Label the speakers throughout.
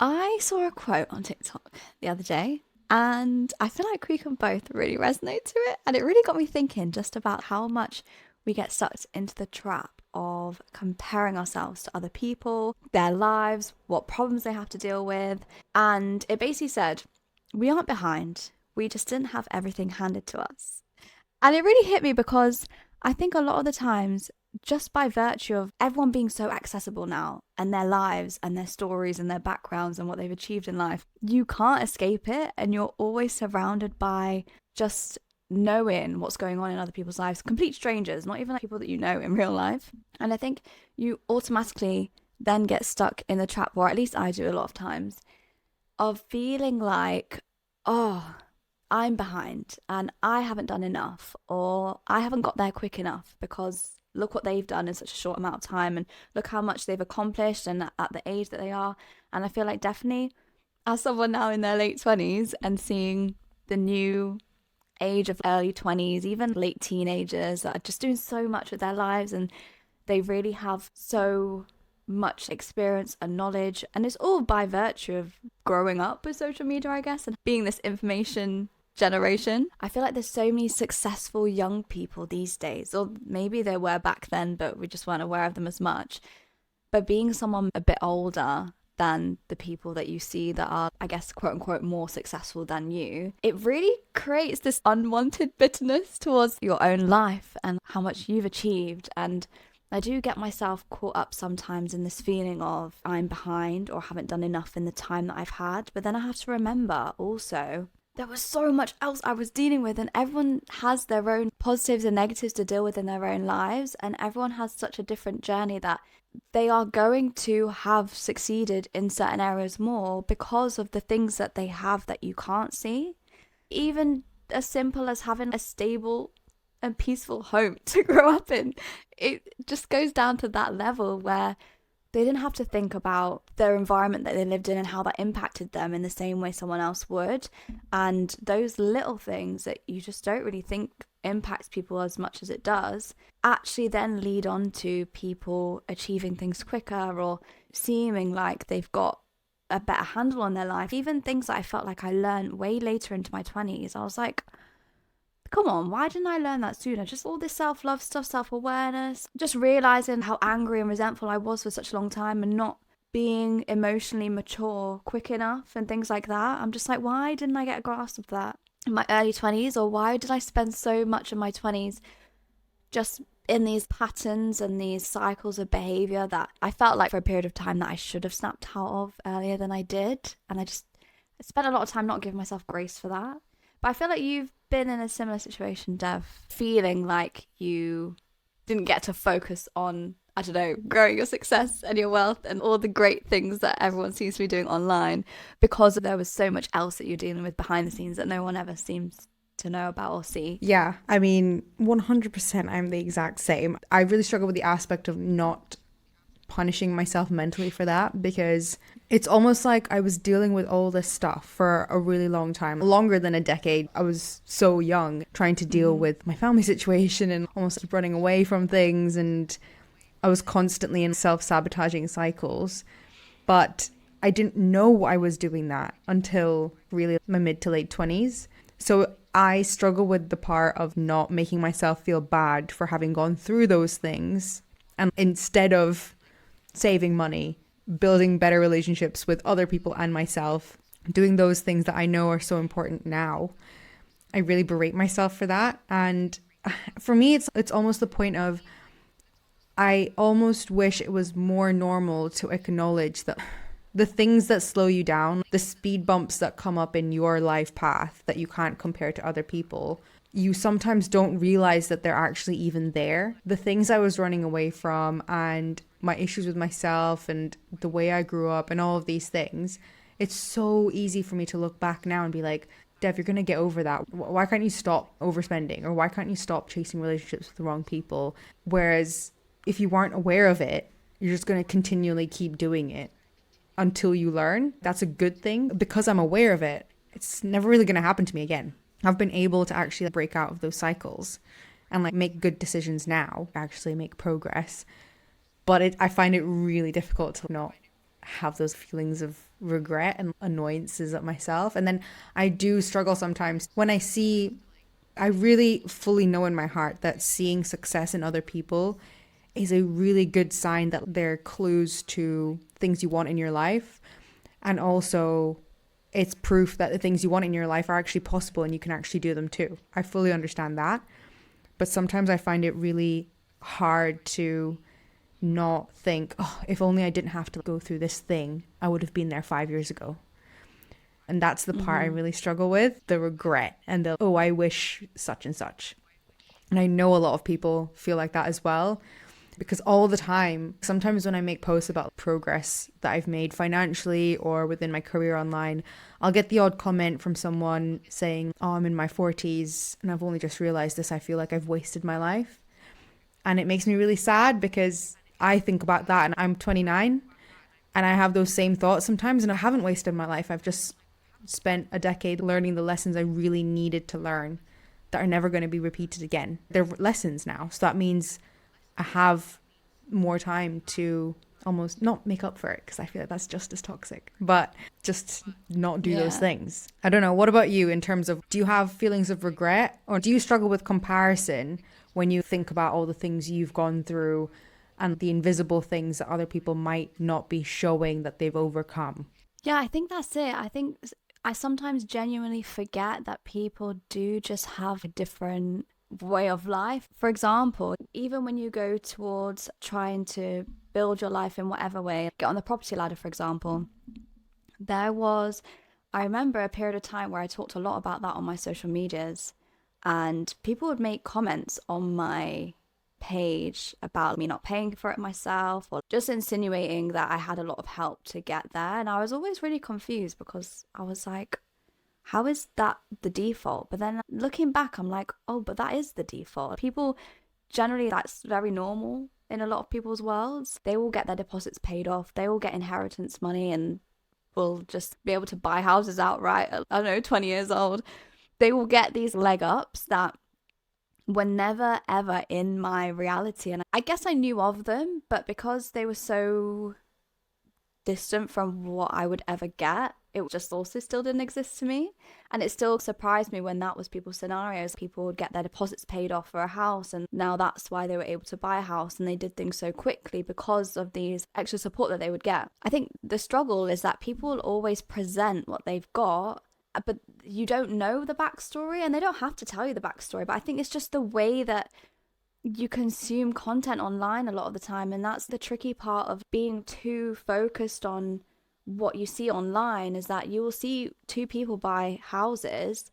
Speaker 1: I saw a quote on TikTok the other day, and I feel like we can both really resonate to it. And it really got me thinking just about how much we get sucked into the trap of comparing ourselves to other people, their lives, what problems they have to deal with. And it basically said, we aren't behind, we just didn't have everything handed to us. And it really hit me because I think a lot of the times, just by virtue of everyone being so accessible now and their lives and their stories and their backgrounds and what they've achieved in life, you can't escape it. And you're always surrounded by just knowing what's going on in other people's lives, complete strangers, not even like people that you know in real life. And I think you automatically then get stuck in the trap, or at least I do a lot of times, of feeling like, oh, I'm behind and I haven't done enough, or I haven't got there quick enough because look what they've done in such a short amount of time and look how much they've accomplished and at the age that they are. And I feel like definitely as someone now in their late 20s and seeing the new age of early 20s, even late teenagers that are just doing so much with their lives and they really have so much experience and knowledge. And it's all by virtue of growing up with social media, I guess, and being this information generation. I feel like there's so many successful young people these days, or maybe there were back then, but we just weren't aware of them as much. But being someone a bit older than the people that you see that are, I guess, quote unquote, more successful than you, it really creates this unwanted bitterness towards your own life and how much you've achieved. And I do get myself caught up sometimes in this feeling of I'm behind or haven't done enough in the time that I've had. But then I have to remember also there was so much else I was dealing with, and everyone has their own positives and negatives to deal with in their own lives, and everyone has such a different journey that they are going to have succeeded in certain areas more because of the things that they have that you can't see. Even as simple as having a stable and peaceful home to grow up in, it just goes down to that level where they didn't have to think about their environment that they lived in and how that impacted them in the same way someone else would. And those little things that you just don't really think impacts people as much as it does actually then lead on to people achieving things quicker or seeming like they've got a better handle on their life. Even things that I felt like I learned way later into my 20s, I was like, come on, why didn't I learn that sooner? Just all this self-love stuff, self-awareness, just realizing how angry and resentful I was for such a long time and not being emotionally mature quick enough and things like that. I'm just like, why didn't I get a grasp of that in my early 20s? Or why did I spend so much of my 20s just in these patterns and these cycles of behavior that I felt like for a period of time that I should have snapped out of earlier than I did? And I spent a lot of time not giving myself grace for that. But I feel like you've been in a similar situation, Dev, feeling like you didn't get to focus on, I don't know, growing your success and your wealth and all the great things that everyone seems to be doing online because there was so much else that you're dealing with behind the scenes that no one ever seems to know about or see.
Speaker 2: Yeah, I mean, 100% I'm the exact same. I really struggle with the aspect of not punishing myself mentally for that, because it's almost like I was dealing with all this stuff for a really long time, longer than a decade. I was so young, trying to deal with my family situation and almost running away from things, and I was constantly in self-sabotaging cycles. But I didn't know I was doing that until really my mid to late 20s. So I struggle with the part of not making myself feel bad for having gone through those things, and instead of saving money, building better relationships with other people and myself, doing those things that I know are so important now, I really berate myself for that. And for me, it's almost the point of, I almost wish it was more normal to acknowledge that the things that slow you down, the speed bumps that come up in your life path that you can't compare to other people, you sometimes don't realize that they're actually even there. The things I was running away from and my issues with myself and the way I grew up and all of these things, it's so easy for me to look back now and be like, Dev, you're going to get over that. Why can't you stop overspending? Or why can't you stop chasing relationships with the wrong people? Whereas if you weren't aware of it, you're just going to continually keep doing it until you learn. That's a good thing. Because I'm aware of it, it's never really going to happen to me again. I've been able to actually break out of those cycles and like make good decisions now, actually make progress. But I find it really difficult to not have those feelings of regret and annoyances at myself. And then I do struggle sometimes when I really fully know in my heart that seeing success in other people is a really good sign that they're clues to things you want in your life. And also, it's proof that the things you want in your life are actually possible and you can actually do them too. I fully understand that. But sometimes I find it really hard to not think, oh, if only I didn't have to go through this thing, I would have been there 5 years ago. And that's the part I really struggle with, the regret and the, oh, I wish such and such. And I know a lot of people feel like that as well, because all the time, sometimes when I make posts about progress that I've made financially or within my career online, I'll get the odd comment from someone saying, oh, I'm in my 40s and I've only just realized this. I feel like I've wasted my life. And it makes me really sad because I think about that and I'm 29 and I have those same thoughts sometimes, and I haven't wasted my life. I've just spent a decade learning the lessons I really needed to learn that are never going to be repeated again. They're lessons now. So that means I have more time to almost not make up for it, because I feel like that's just as toxic, but just not do those things. I don't know. What about you in terms of, do you have feelings of regret, or do you struggle with comparison when you think about all the things you've gone through and the invisible things that other people might not be showing that they've overcome?
Speaker 1: Yeah, I think that's it. I think I sometimes genuinely forget that people do just have a different way of life. For example, even when you go towards trying to build your life in whatever way, get on the property ladder, for example, I remember a period of time where I talked a lot about that on my social medias, and people would make comments on my page about me not paying for it myself, or just insinuating that I had a lot of help to get there. And I was always really confused because I was like, how is that the default? But then looking back, I'm like, oh, but that is the default. People generally, that's very normal in a lot of people's worlds. They will get their deposits paid off, they will get inheritance money, and will just be able to buy houses outright at, I don't know, 20 years old. They will get these leg ups that were never ever in my reality. And I guess I knew of them, but because they were so distant from what I would ever get, it just also still didn't exist to me. And it still surprised me when that was people's scenarios. People would get their deposits paid off for a house, and now that's why they were able to buy a house, and they did things so quickly because of these extra support that they would get. I think the struggle is that people will always present what they've got, but you don't know the backstory, and they don't have to tell you the backstory. But I think it's just the way that you consume content online a lot of the time, and that's the tricky part of being too focused on what you see online, is that you will see two people buy houses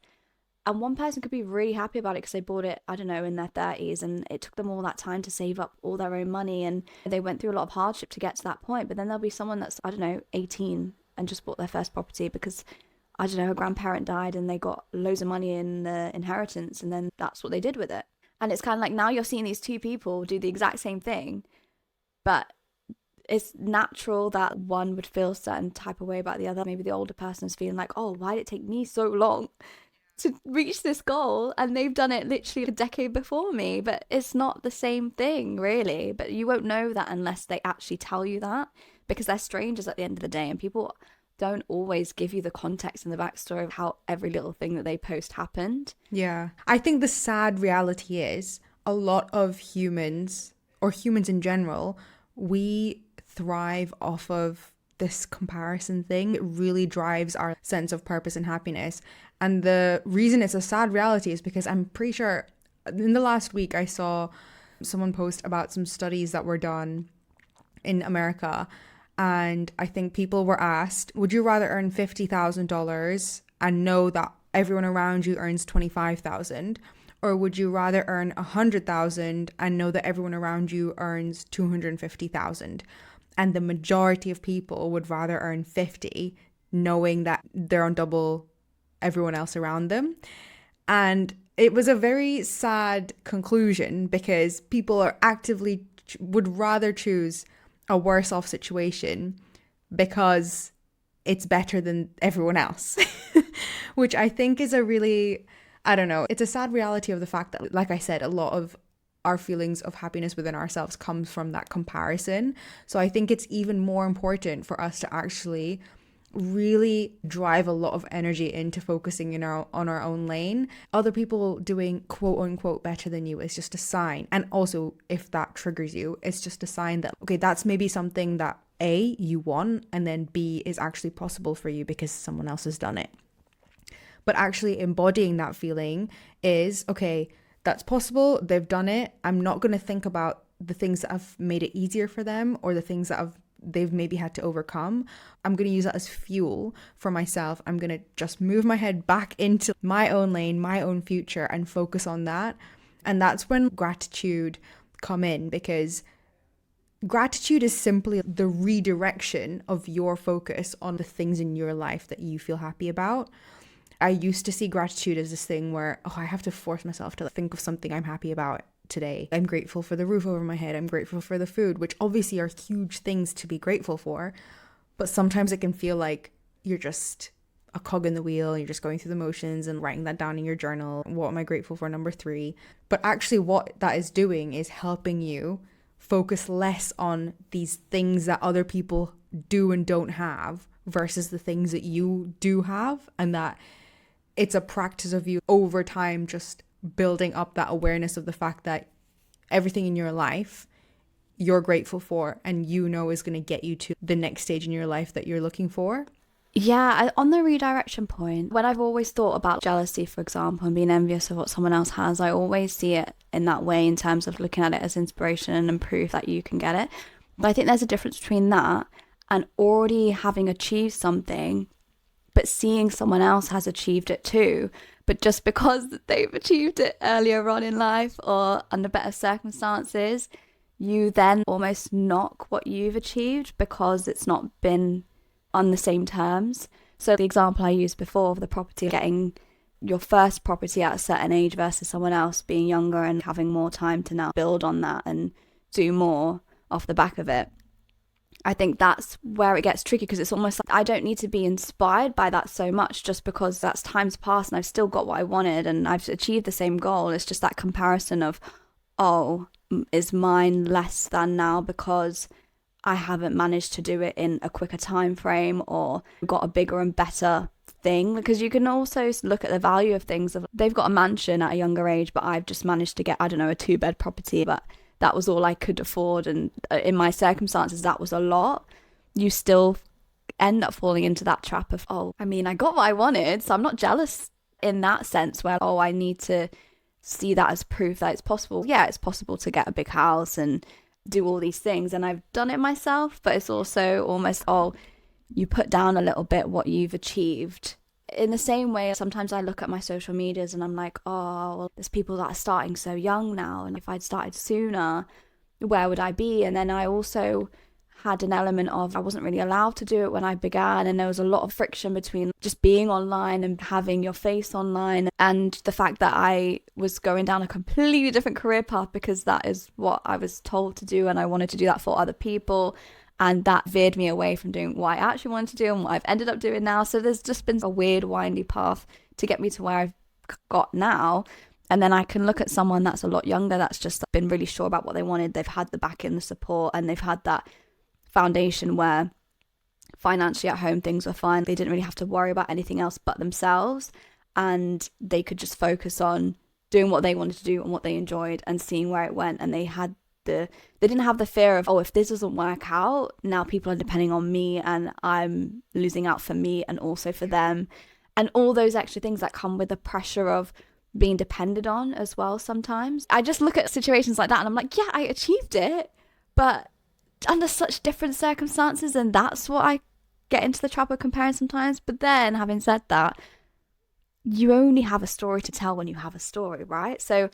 Speaker 1: and one person could be really happy about it because they bought it, I don't know, in their 30s, and it took them all that time to save up all their own money, and they went through a lot of hardship to get to that point. But then there'll be someone that's, I don't know, 18 and just bought their first property because, I don't know, her grandparent died and they got loads of money in the inheritance, and then that's what they did with it. And it's kind of like, now you're seeing these two people do the exact same thing, but it's natural that one would feel a certain type of way about the other. Maybe the older person is feeling like, oh, why did it take me so long to reach this goal? And they've done it literally a decade before me. But it's not the same thing, really. But you won't know that unless they actually tell you that, because they're strangers at the end of the day, and people don't always give you the context and the backstory of how every little thing that they post happened.
Speaker 2: Yeah. I think the sad reality is a lot of humans, or humans in general, we thrive off of this comparison thing. It really drives our sense of purpose and happiness. And the reason it's a sad reality is because I'm pretty sure in the last week I saw someone post about some studies that were done in America. And I think people were asked, would you rather earn $50,000 and know that everyone around you earns $25,000? Or would you rather earn $100,000 and know that everyone around you earns $250,000? And the majority of people would rather earn 50, knowing that they're on double everyone else around them. And it was a very sad conclusion, because people are actively would rather choose a worse off situation because it's better than everyone else, which I think is a really, I don't know, it's a sad reality of the fact that, like I said, a lot of our feelings of happiness within ourselves comes from that comparison. So I think it's even more important for us to actually really drive a lot of energy into focusing on our own lane. Other people doing quote unquote better than you is just a sign. And also, if that triggers you, it's just a sign that, okay, that's maybe something that A, you want, and then B, is actually possible for you because someone else has done it. But actually embodying that feeling is, okay, that's possible, they've done it. I'm not going to think about the things that have made it easier for them or the things that they've maybe had to overcome. I'm going to use that as fuel for myself. I'm going to just move my head back into my own lane, my own future, and focus on that. And that's when gratitude come in, because gratitude is simply the redirection of your focus on the things in your life that you feel happy about. I used to see gratitude as this thing where, I have to force myself to think of something I'm happy about today. I'm grateful for the roof over my head. I'm grateful for the food, which obviously are huge things to be grateful for. But sometimes it can feel like you're just a cog in the wheel and you're just going through the motions and writing that down in your journal. What am I grateful for? Number 3. But actually what that is doing is helping you focus less on these things that other people do and don't have versus the things that you do have. And that it's a practice of you over time just building up that awareness of the fact that everything in your life you're grateful for and is going to get you to the next stage in your life that you're looking for.
Speaker 1: Yeah, on the redirection point, when I've always thought about jealousy, for example, and being envious of what someone else has, I always see it in that way in terms of looking at it as inspiration and proof that you can get it. But I think there's a difference between that and already having achieved something, but seeing someone else has achieved it too. But just because they've achieved it earlier on in life or under better circumstances, you then almost knock what you've achieved because it's not been on the same terms. So the example I used before of the property, getting your first property at a certain age versus someone else being younger and having more time to now build on that and do more off the back of it. I think that's where it gets tricky, because it's almost like I don't need to be inspired by that so much just because that's time's passed and I've still got what I wanted and I've achieved the same goal. It's just that comparison of, is mine less than now because I haven't managed to do it in a quicker time frame or got a bigger and better thing. Because you can also look at the value of things. They've got a mansion at a younger age, but I've just managed to get, a 2-bed property, but that was all I could afford, and in my circumstances that was a lot. You still end up falling into that trap of, I got what I wanted, so I'm not jealous in that sense where, I need to see that as proof that it's possible. Yeah, it's possible to get a big house and do all these things, and I've done it myself, but it's also almost, you put down a little bit what you've achieved. In the same way, sometimes I look at my social medias and I'm like, there's people that are starting so young now, and if I'd started sooner, where would I be? And then I also had an element of I wasn't really allowed to do it when I began, and there was a lot of friction between just being online and having your face online, and the fact that I was going down a completely different career path because that is what I was told to do, and I wanted to do that for other people. And that veered me away from doing what I actually wanted to do and what I've ended up doing now. So there's just been a weird, windy path to get me to where I've got now. And then I can look at someone that's a lot younger, that's just been really sure about what they wanted. They've had the backing, the support, and they've had that foundation where financially at home things were fine. They didn't really have to worry about anything else but themselves. And they could just focus on doing what they wanted to do and what they enjoyed and seeing where it went. And they didn't have the fear of, if this doesn't work out, now people are depending on me and I'm losing out for me and also for them. And all those extra things that come with the pressure of being depended on as well sometimes. I just look at situations like that and I'm like, yeah, I achieved it, but under such different circumstances, and that's what I get into the trap of comparing sometimes. But then, having said that, you only have a story to tell when you have a story, right? So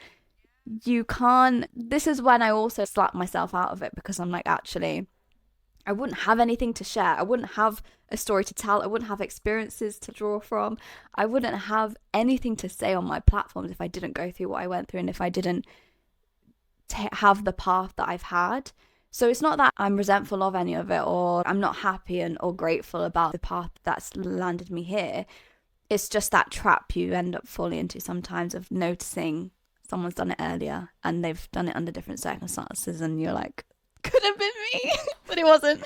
Speaker 1: you can't, this is when I also slap myself out of it, because I'm like, actually, I wouldn't have anything to share. I wouldn't have a story to tell. I wouldn't have experiences to draw from. I wouldn't have anything to say on my platforms if I didn't go through what I went through and if I didn't have the path that I've had. So it's not that I'm resentful of any of it or I'm not happy or grateful about the path that's landed me here. It's just that trap you end up falling into sometimes of noticing someone's done it earlier and they've done it under different circumstances, and you're like, could have been me, but it wasn't.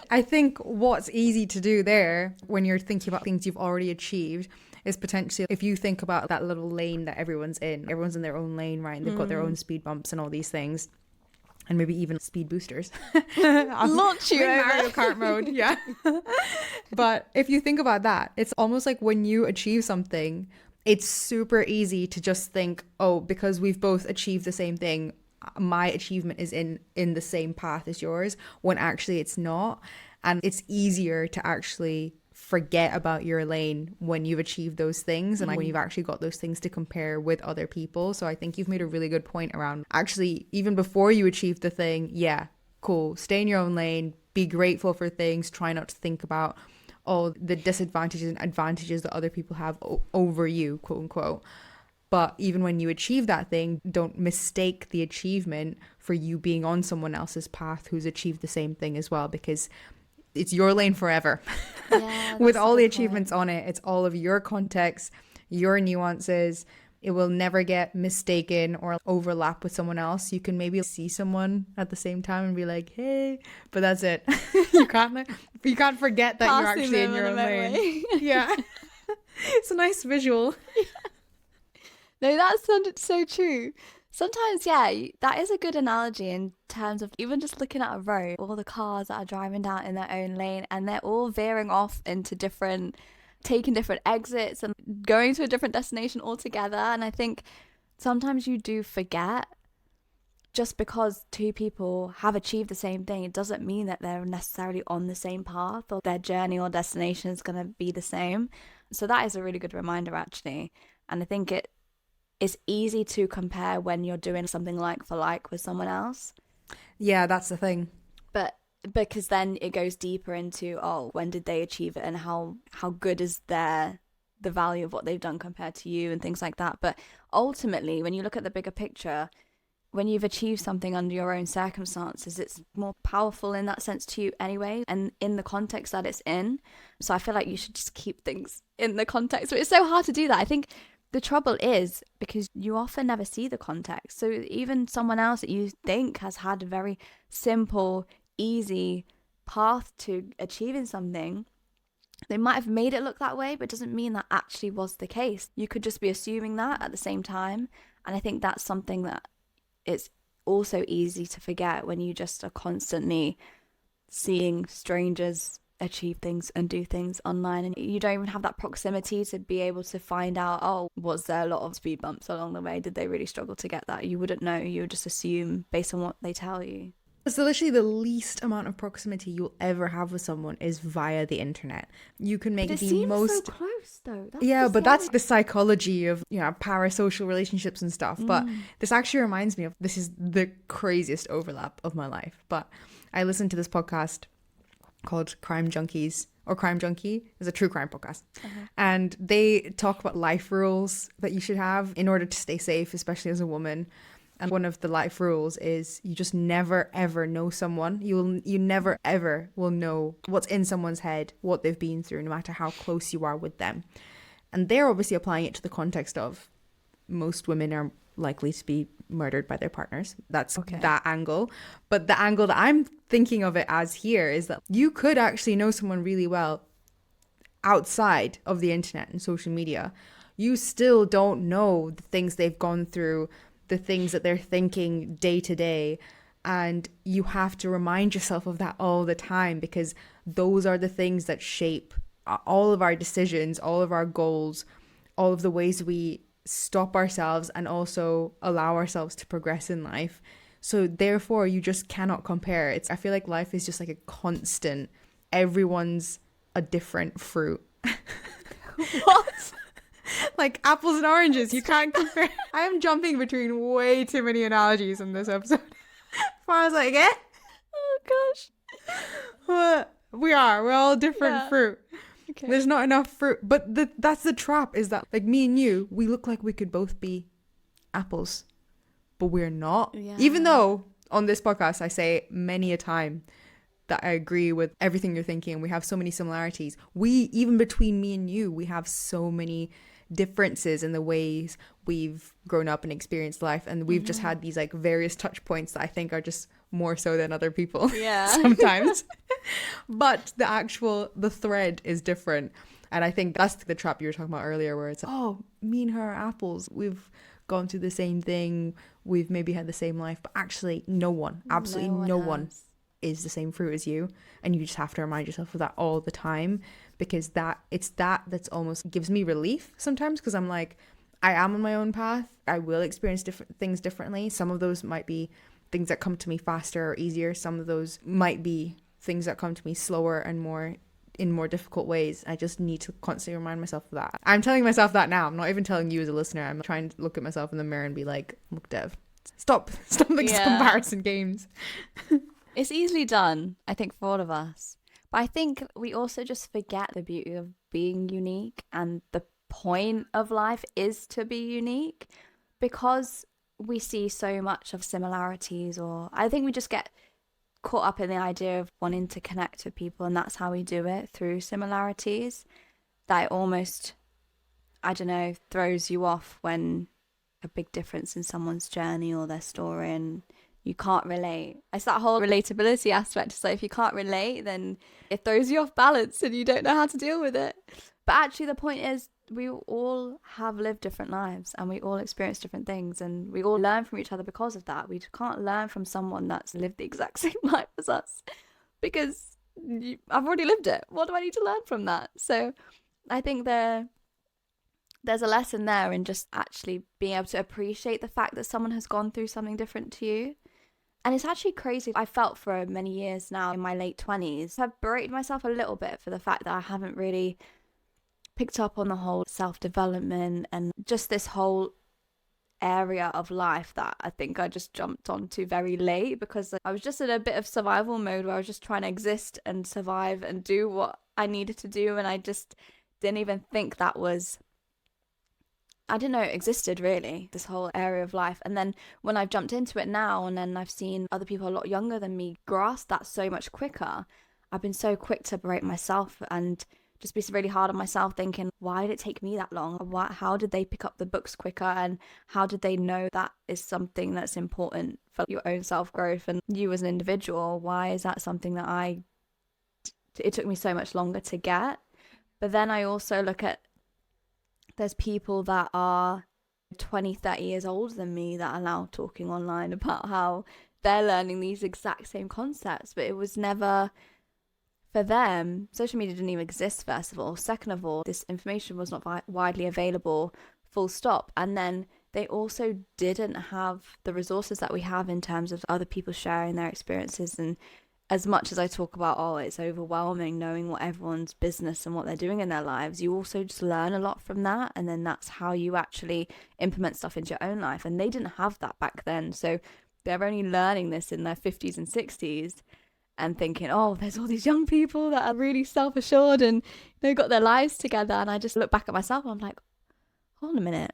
Speaker 2: I think what's easy to do there when you're thinking about things you've already achieved is potentially, if you think about that little lane that everyone's in their own lane, right? And they've got their own speed bumps and all these things. And maybe even speed boosters.
Speaker 1: Launch you over.
Speaker 2: Mario Kart mode, yeah. But if you think about that, it's almost like when you achieve something, it's super easy to just think, oh, because we've both achieved the same thing, my achievement is in the same path as yours, when actually it's not. And it's easier to actually forget about your lane when you've achieved those things and like when you've actually got those things to compare with other people. So I think you've made a really good point around actually, even before you achieve the thing, yeah, cool, stay in your own lane, be grateful for things, try not to think about all the disadvantages and advantages that other people have over you, quote unquote. But even when you achieve that thing, don't mistake the achievement for you being on someone else's path who's achieved the same thing as well, because it's your lane forever.
Speaker 1: Yeah,
Speaker 2: with all the achievements on it. It's all of your context, your nuances. It will never get mistaken or overlap with someone else. You can maybe see someone at the same time and be like, hey, but that's it. you can't forget that you're actually in your own lane. Yeah. It's a nice visual.
Speaker 1: No, that sounded so true. Sometimes, yeah, that is a good analogy in terms of even just looking at a road, all the cars that are driving down in their own lane and they're all veering off into taking different exits and going to a different destination altogether. And I think sometimes you do forget, just because two people have achieved the same thing, it doesn't mean that they're necessarily on the same path or their journey or destination is going to be the same. So that is a really good reminder, actually. And I think it's easy to compare when you're doing something like for like with someone else.
Speaker 2: Yeah, that's the thing.
Speaker 1: But because then it goes deeper into, oh, when did they achieve it and how good is the value of what they've done compared to you and things like that. But ultimately, when you look at the bigger picture, when you've achieved something under your own circumstances, it's more powerful in that sense to you anyway, and in the context that it's in. So I feel like you should just keep things in the context. But it's so hard to do that. I think the trouble is because you often never see the context. So even someone else that you think has had a very simple, easy path to achieving something, they might have made it look that way, but it doesn't mean that actually was the case. You could just be assuming that at the same time. And I think that's something that it's also easy to forget when you just are constantly seeing strangers achieve things and do things online, and you don't even have that proximity to be able to find out, oh, was there a lot of speed bumps along the way? Did they really struggle to get that? You wouldn't know. You would just assume based on what they tell you.
Speaker 2: So literally the least amount of proximity you'll ever have with someone is via the internet. You can make the most
Speaker 1: so close though.
Speaker 2: That's the psychology of, parasocial relationships and stuff. But this actually reminds me of, this is the craziest overlap of my life. But I listened to this podcast called Crime Junkies, or Crime Junkie. It's a true crime podcast. And they talk about life rules that you should have in order to stay safe, especially as a woman. And one of the life rules is you just never ever know someone. You never ever will know what's in someone's head, what they've been through, no matter how close you are with them. And they're obviously applying it to the context of most women are likely to be murdered by their partners. That's that angle. But the angle that I'm thinking of it as here is that you could actually know someone really well outside of the internet and social media. You still don't know the things they've gone through, the things that they're thinking day to day. And you have to remind yourself of that all the time, because those are the things that shape all of our decisions, all of our goals, all of the ways we stop ourselves and also allow ourselves to progress in life. So therefore you just cannot compare. I feel like life is just like a constant, everyone's a different fruit.
Speaker 1: What?
Speaker 2: Like apples and oranges, you can't compare. I am jumping between way too many analogies in this episode. I was like,
Speaker 1: oh gosh,
Speaker 2: we're all different fruit.
Speaker 1: Okay.
Speaker 2: There's not enough fruit. But that's the trap, is that like me and you, we look like we could both be apples, but we're not. Even though on this podcast I say many a time that I agree with everything you're thinking and we have so many similarities. Even between me and you, we have so many differences in the ways we've grown up and experienced life, and we've just had these like various touch points that I think are just more so than other people sometimes. But the thread is different. And I think that's the trap you were talking about earlier, where it's, oh, me and her are apples, we've gone through the same thing, we've maybe had the same life, but actually absolutely no one is the same fruit as you. And you just have to remind yourself of that all the time, because that's almost gives me relief sometimes, because I'm like, I am on my own path, I will experience different things differently. Some of those might be things that come to me faster or easier, some of those might be things that come to me slower and in more difficult ways. I just need to constantly remind myself of that. I'm telling myself that now. I'm not even telling you as a listener. I'm trying to look at myself in the mirror and be like, look, Dev, stop these comparison games.
Speaker 1: It's easily done, I think, for all of us. But I think we also just forget the beauty of being unique, and the point of life is to be unique, because we see so much of similarities, or I think we just get caught up in the idea of wanting to connect with people, and that's how we do it, through similarities, that it almost, I don't know, throws you off when a big difference in someone's journey or their story and you can't relate. It's that whole relatability aspect. So if you can't relate, then it throws you off balance and you don't know how to deal with it. But actually the point is, we all have lived different lives and we all experience different things, and we all learn from each other because of that. We can't learn from someone that's lived the exact same life as us, because I've already lived it. What do I need to learn from that? So I think there's a lesson there in just actually being able to appreciate the fact that someone has gone through something different to you. And it's actually crazy. I felt for many years now in my late 20s, I've berated myself a little bit for the fact that I haven't really picked up on the whole self-development and just this whole area of life that I think I just jumped onto very late, because I was just in a bit of survival mode where I was just trying to exist and survive and do what I needed to do, and I just didn't even think that was, I didn't know it existed really, this whole area of life. And then when I've jumped into it now, and then I've seen other people a lot younger than me grasp that so much quicker, I've been so quick to berate myself and just be really hard on myself, thinking, why did it take me that long? How did they pick up the books quicker? And how did they know that is something that's important for your own self-growth and you as an individual? Why is that something that it took me so much longer to get? But then I also look at, there's people that are 20, 30 years older than me that are now talking online about how they're learning these exact same concepts, but it was never... For them, social media didn't even exist, first of all. Second of all, this information was not widely available, full stop. And then they also didn't have the resources that we have in terms of other people sharing their experiences. And as much as I talk about, oh, it's overwhelming knowing what everyone's business and what they're doing in their lives, you also just learn a lot from that. And then that's how you actually implement stuff into your own life. And they didn't have that back then. So they're only learning this in their 50s and 60s. And thinking, oh, there's all these young people that are really self-assured and they've got their lives together. And I just look back at myself and I'm like, hold on a minute.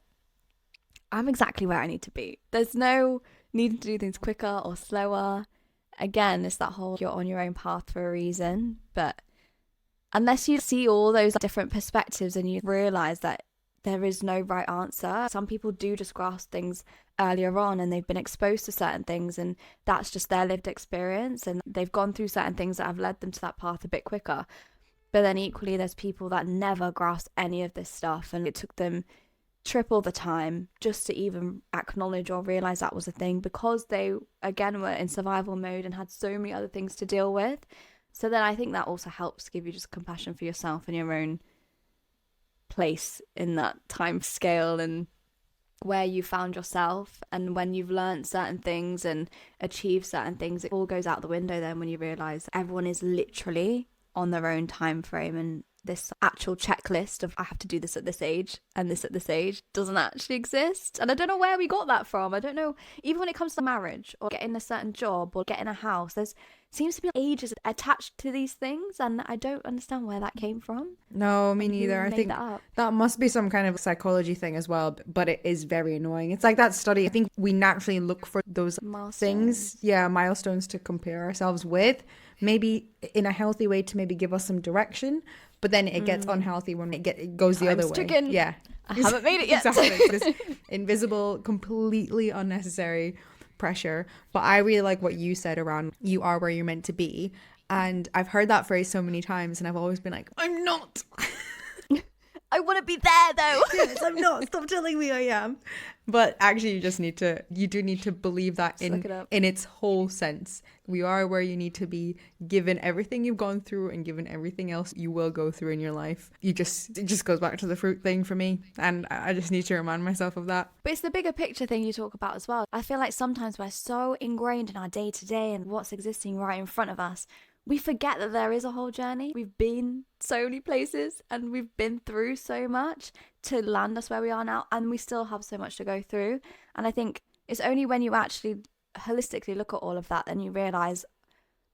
Speaker 1: I'm exactly where I need to be. There's no need to do things quicker or slower. Again, it's that whole, you're on your own path for a reason. But unless you see all those different perspectives and you realize that there is no right answer, some people do just grasp things earlier on and they've been exposed to certain things and that's just their lived experience and they've gone through certain things that have led them to that path a bit quicker. But then equally there's people that never grasp any of this stuff and it took them triple the time just to even acknowledge or realize that was a thing, because they again were in survival mode and had so many other things to deal with. So then I think that also helps give you just compassion for yourself and your own place in that time scale and where you found yourself. And when you've learned certain things and achieved certain things, it all goes out the window then when you realize everyone is literally on their own time frame, and this actual checklist of I have to do this at this age and this at this age doesn't actually exist. And I don't know where we got that from. I don't know, even when it comes to marriage or getting a certain job or getting a house, there's seems to be ages attached to these things, and I don't understand where that came from.
Speaker 2: No, me neither. I think that must be some kind of psychology thing as well, but it is very annoying. It's like that study. I think we naturally look for those things, milestones to compare ourselves with, maybe in a healthy way to maybe give us some direction, but then it gets unhealthy when it goes the other way.
Speaker 1: I haven't made it yet.
Speaker 2: Exactly. This invisible, completely unnecessary pressure. But I really like what you said around you are where you're meant to be. And I've heard that phrase so many times, and I've always been like, I'm not.
Speaker 1: I want to be there though.
Speaker 2: Yes, I'm not. Stop telling me I am. But actually, you do need to believe that in its whole sense. We are where you need to be, given everything you've gone through and given everything else you will go through in your life. It just goes back to the fruit thing for me. And I just need to remind myself of that.
Speaker 1: But it's the bigger picture thing you talk about as well. I feel like sometimes we're so ingrained in our day to day and what's existing right in front of us. We forget that there is a whole journey. We've been so many places and we've been through so much to land us where we are now, and we still have so much to go through. And I think it's only when you actually holistically look at all of that then you realize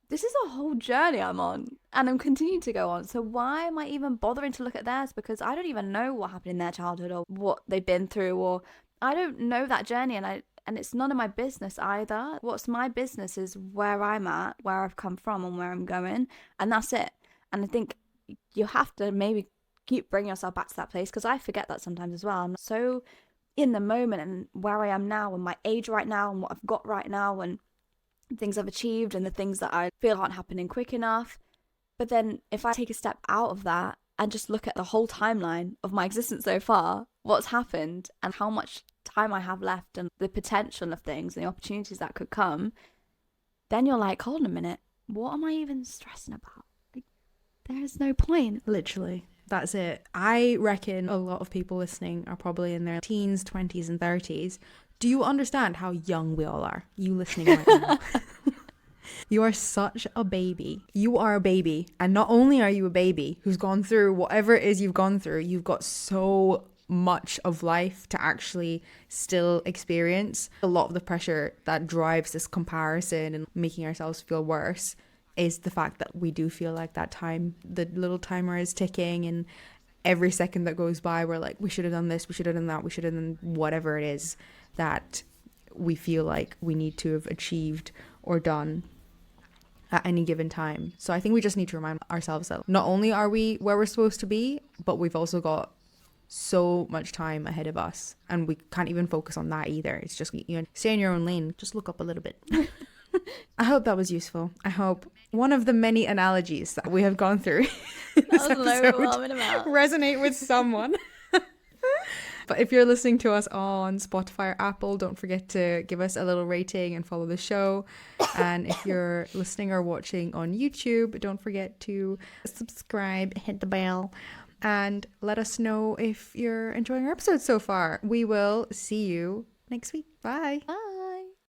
Speaker 1: this is a whole journey I'm on and I'm continuing to go on. So why am I even bothering to look at theirs? Because I don't even know what happened in their childhood or what they've been through, or I don't know that journey, and it's none of my business either. What's my business is where I'm at, where I've come from and where I'm going, and that's it. And I think you have to maybe keep bringing yourself back to that place, because I forget that sometimes as well. I'm so in the moment and where I am now and my age right now and what I've got right now and things I've achieved and the things that I feel aren't happening quick enough. But then if I take a step out of that and just look at the whole timeline of my existence so far, what's happened and how much time I have left and the potential of things and the opportunities that could come, then you're like, hold on a minute, what am I even stressing about? Like, there's no point.
Speaker 2: Literally. That's it. I reckon a lot of people listening are probably in their teens, 20s and 30s. Do you understand how young we all are? You listening right now. You are such a baby. You are a baby. And not only are you a baby who's gone through whatever it is you've gone through, you've got so much of life to actually still experience. A lot of the pressure that drives this comparison and making ourselves feel worse is the fact that we do feel like that time, the little timer is ticking, and every second that goes by we're like, we should have done this, we should have done that, we should have done whatever it is that we feel like we need to have achieved or done at any given time. So I think we just need to remind ourselves that not only are we where we're supposed to be, but we've also got so much time ahead of us, and we can't even focus on that either. It's just, you know, stay in your own lane, just look up a little bit. I hope that was useful. I hope one of the many analogies that we have gone through in this episode resonate with someone. But if you're listening to us on Spotify or Apple, don't forget to give us a little rating and follow the show. And if you're listening or watching on YouTube, don't forget to subscribe, hit the bell, and let us know if you're enjoying our episodes so far. We will see you next week. Bye.
Speaker 1: Bye.